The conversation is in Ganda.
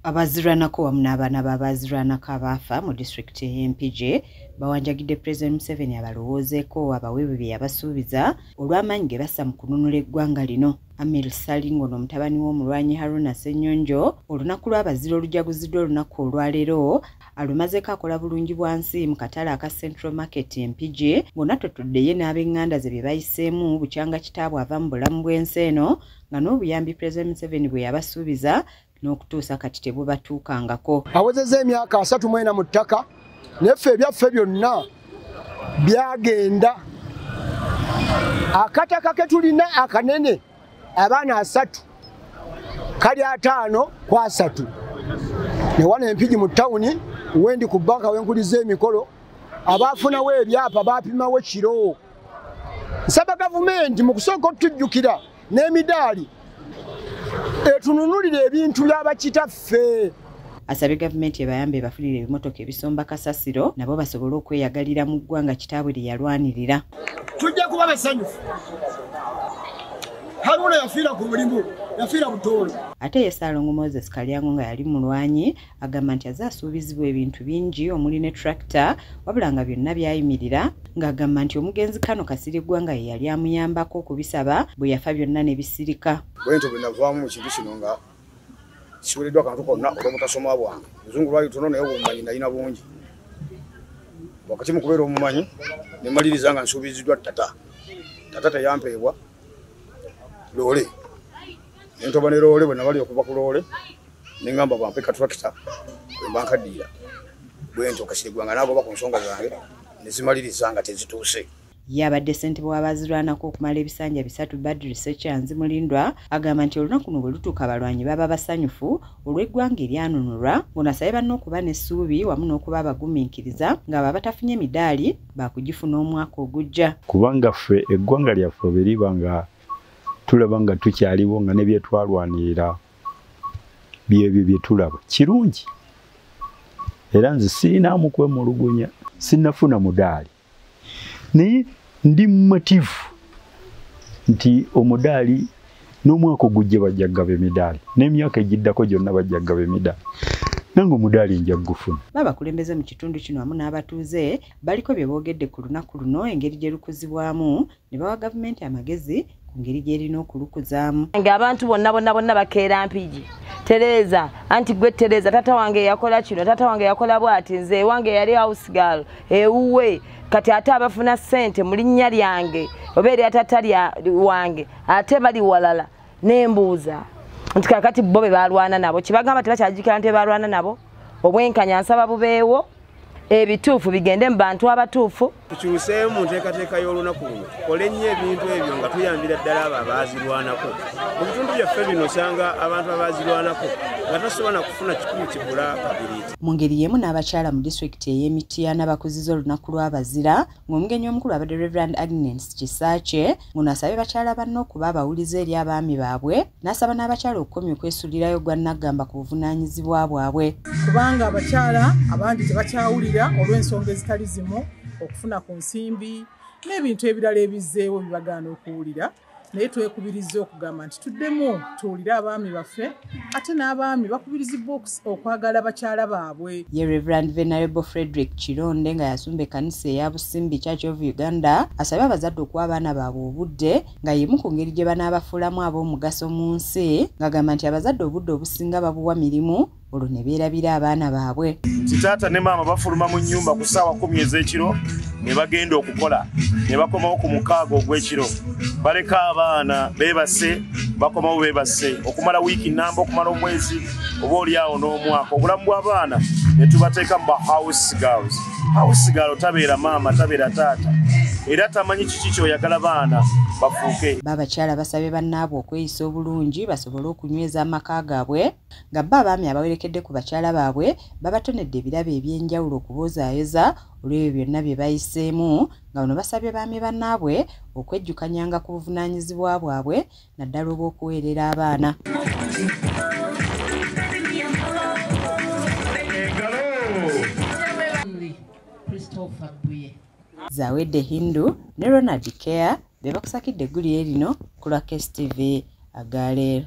Abazirwanako wamu n'abaana b'abazirwanako abaafa mu disitulikiti y'Empigi bawanjagidde President Museveni abalowoozeeko abaweebwe bye yabasuubiza olw'amaanyi ge bassa mu kununula eggwanga lino. Amir Salingo n'omutabani w'omulwanyi Haruna Ssenyonjo olunaku lw'abazira olujaguziddwa olunaku olwaleero alumazeeko akola bulungi bwansi mu katale aka Central Market Empigi ng'onatotodde ye n'ab'eŋŋanda ze bye bayiseemu bukyanga kitaabwe ava mu bulamu bw'ensi eno nga n'obuyambi President Museveni bwe yabasuubiza n'okutuusa kati tebubatuukangako. Awezezza emyaka 3 mu ttaka neffe ebyaffe byonna byagenda. Akataka ke tulina akanene abaana 3 kali 5 kwa 3 ne wana Empigi mu tawuni wendi ku banka wenkuliza emikolo abaafunawo ebyapa baapimawo kiro. Nsaba gavumenti mu kusooka otujjukira n'emidaali etununulire ebintu by'abakitaffe. Asabye gavumenti ebayambe bafunire ebimotoka ebisomba kasasiro nabo basobole okweyagalira mu ggwanga kitaabwe lye yalwanirira. Tujja kuba basanyufu. Haruna yafiira ku mulimu, yafiira butoolo. Ate ye Ssaalongo Moses Kalyango nga yali mulwanyi agamba nti azaasuubizibwa ebintu bingi omuli ne tractor wabula nga byonna byayimirira ng'agamba nti omugenzi Kano Kasirigwa nga ye yali amuyambako okubisaba bwe yafa byonna ne bisirika. Bwento bwe navaamu mu kintu kino nga kiwereddwa akantu konna olw'obutasoma bwange. Buzungu lwali tono naye obumanyi nalina bungi. Wakati mu kubeera omumanyi ne maliriza nga nsuubiziddwa ttata. Ttata teyampeebwa loole. Nentoba ne loole bwe nabali okuva ku loole ne ngamba bampe ka tractor bwe bankaddiira. Bwento Kasirigwa nga nabo ku nsonga zange ne zimaliriza nga tezituuse. Yabadde ssentebe w'abazirwanako okumala ebisanja 3 Badru Sekyanzi Mulindwa agamba nti olunaku luno bwe lutuuka abalwanyi baba basanyufu olw'eggwanga eryanunulwa ng'onasabye banne okuba n'essuubi wamu n'okuba abagumiikiriza ng'abo abatafunye emidaali baakugifuna omwaka ogujja. Kubanga ffe eggwanga lyaffe bwe liba nga tulaba nga tukyaliwo nga ne bye twalwanirira byebyo bye tulaba kirungi. Era nze sirinamu kwemulugunya, sinnafuna mudaali. Naye ndi mumativu nti omudaali n'omwaka ogujja bajja gaba emidaali n'emyaka egiddako gyonna bajja gaba emidaali nange omudaali nja gufuna. Babakulembeze mu kitundu kino wamu n'abatuuze baliko bye boogedde ku lunaku luno engeri gye lukuzibwamu ne bawa gavumenti amagezi ku ngeri gy'erina okulukuzaamu. Abantu bonna bakeera Mpigi. Tereza, anti gwe Tereza, tata wange yakola kino, tata wange yakola bwati, nze wange yali house girl, ewuwe, kati ate abafuna ssente mu linnya lyange, oba eri atata wange, ate bali walala, nembuuza. Nti kakati bo be balwana nabo, kibagamba tebakyajjukira nti balwana nabo, obwenkanya nsaba bubeewo, ebituufu bigende mu bantu abatuufu. Tukyuseemu mu nteekateeka y'olunaku luno tukole nnyo ebintu ebyo nga tuyambira ddala abo abaazirwanako. Mu bitundu byaffe bino osanga abantu abaazirwanako nga tasobola kufuna kikumi kibula kabiriiti. Mu ngeri y'emu n'abakyala mu disitulikiti ey'Emityana bakuzizza olunaku lw'abazira ng'omugenyi omukulu abadde Reverend Agnes Kisakye ng'onasabye bakyala banne okuba abawulize eri abaami baabwe n'asaba n'abakyala okukomya okwesuulirayo gwa Nnaggamba ku buvunaanyizibwa bwabwe. Kubanga abakyala abandi tebakyawulira olw'ensonga ezitali zimu okufuna ku nsimbi n'ebintu ebirala ebizzeewo bibagaana okuwulira. Naye twekubiriza okugamba nti tuddemu tuwulire abaami baffe ate n'abaami bakubirizibwa okwagala bakyala baabwe. Ye Reverend Venerable Frederick Kironde nga yasumba ekkanisa eya Busimbi Church of Uganda asabye abazadde okuwa abaana baabwe obudde nga yemu ku ngeri gye banaabafuulamu ab'omugaso mu nsi ng'agamba nti abazadde obudde obusinga babuwa mirimu olwo ne beerabira abaana baabwe. Taata ne maama bafuluma mu nnyumba ku ssaawa 10 ez'ekiro ne bagenda okukola ne bakomawo ku 6 ogw'ekiro. Baleka abaana beebase bakomawo beebase okumala wiiki nnamba okumala omwezi oba oliawo n'omwaka. Obulamu bw'abaana ne tubateeka mu house girls. House girl tabeera maama tabeera taata era tamanyi kiki kyoyagala baana bafuuke. Babakyala basabye bannaabwe okweyisa obulungi basobole okunyweza amaka gaabwe nga bo abaami abawerekedde ku bakyala baabwe babatonedde ebirabo eby'enjawulo okubozaayoza olw'ebyo byonna bye bayiseemu nga bano basabye baami bannaabwe okwejjukanyanga ku buvunaanyizibwa bwabwe naddala obw'okuweerera abaana. Zawedde Hindu ne Ronald Care be bakusakidde eggulire lino ku lwa KSTV Agaleero.